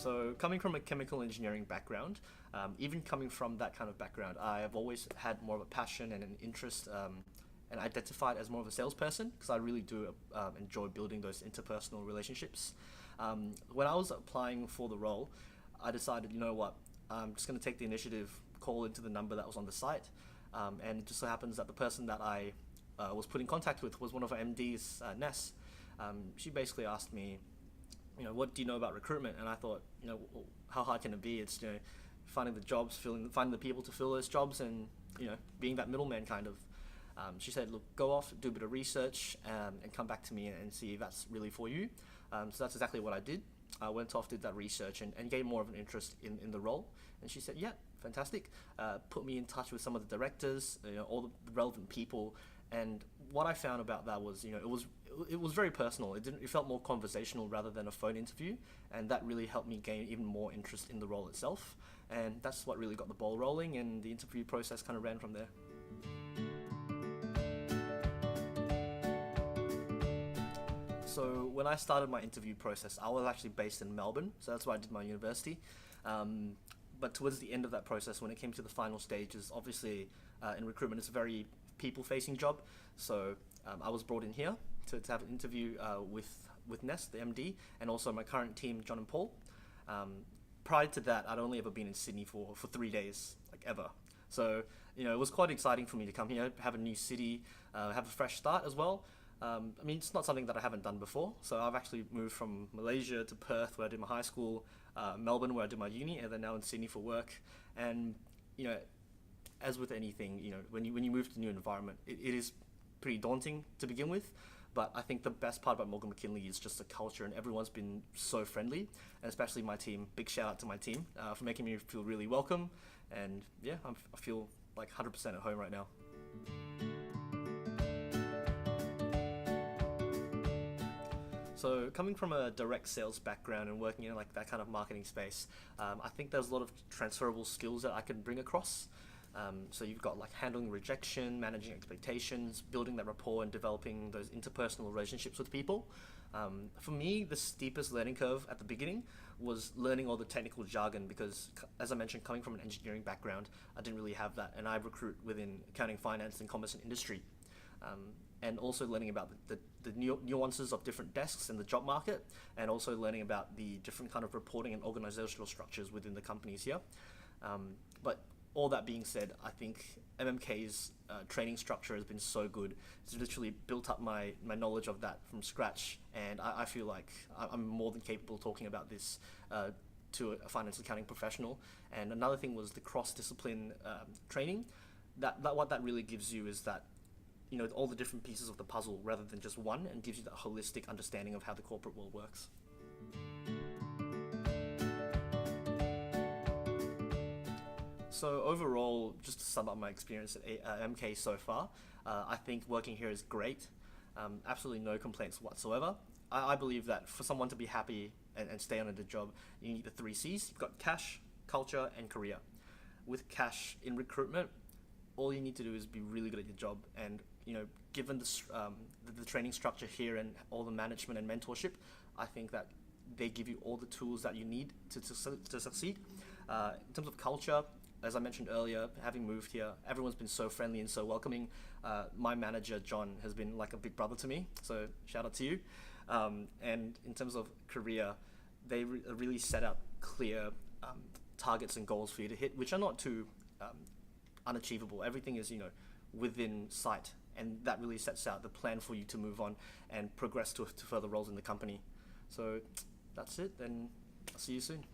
So coming from a chemical engineering background, even coming from that kind of background, I have always had more of a passion and an interest and identified as more of a salesperson because I really do enjoy building those interpersonal relationships. When I was applying for the role, I decided, you know what, I'm just going to take the initiative, call into the number that was on the site, and it just so happens that the person that I was put in contact with was one of our MDs, Ness. She basically asked me, what do you know about recruitment? And I thought, how hard can it be? It's, finding the jobs, finding the people to fill those jobs, and being that middleman kind of. She said, look, go off, do a bit of research, and come back to me and see if that's really for you. So that's exactly what I did. I went off, did that research, and gained more of an interest in the role. And she said, yeah, fantastic. Put me in touch with some of the directors, all the relevant people. And what I found about that was, it was very personal. It felt more conversational rather than a phone interview, and that really helped me gain even more interest in the role itself. And that's what really got the ball rolling, and the interview process kind of ran from there. So when I started my interview process, I was actually based in Melbourne, so that's where I did my university. But towards the end of that process, when it came to the final stages, obviously in recruitment, it's a very people-facing job. So I was brought in here to have an interview with Ness, the MD, and also my current team, John and Paul. Prior to that, I'd only ever been in Sydney for 3 days, like ever. So, it was quite exciting for me to come here, have a new city, have a fresh start as well. It's not something that I haven't done before. So I've actually moved from Malaysia to Perth, where I did my high school, Melbourne, where I did my uni, and then now in Sydney for work. And, as with anything, when you move to a new environment, it is pretty daunting to begin with. But I think the best part about Morgan McKinley is just the culture, and everyone's been so friendly, and especially my team. Big shout out to my team for making me feel really welcome. And yeah, I feel like 100% at home right now. So coming from a direct sales background and working in like that kind of marketing space, I think there's a lot of transferable skills that I can bring across. So you've got like handling rejection, managing expectations, building that rapport, and developing those interpersonal relationships with people. For me, the steepest learning curve at the beginning was learning all the technical jargon because, as I mentioned, coming from an engineering background, I didn't really have that, and I recruit within accounting, finance, and commerce and industry. And also learning about the nuances of different desks in the job market, and also learning about the different kind of reporting and organizational structures within the companies here. But all that being said, I think MMK's training structure has been so good. It's literally built up my knowledge of that from scratch, and I feel like I'm more than capable of talking about this to a finance accounting professional. And another thing was the cross-discipline training. What that really gives you is that all the different pieces of the puzzle rather than just one, and gives you that holistic understanding of how the corporate world works. So overall, just to sum up my experience at MK so far, I think working here is great. Absolutely no complaints whatsoever. I believe that for someone to be happy and stay on in the job, you need the 3 C's. You've got cash, culture, and career. With cash in recruitment, all you need to do is be really good at your job, and given the training structure here and all the management and mentorship, I think that they give you all the tools that you need to succeed. In terms of culture, as I mentioned earlier, having moved here, everyone's been so friendly and so welcoming. My manager, John, has been like a big brother to me, so shout out to you. And in terms of career, they really set out clear targets and goals for you to hit, which are not too unachievable. Everything is, within sight, and that really sets out the plan for you to move on and progress to further roles in the company. So that's it, and I'll see you soon.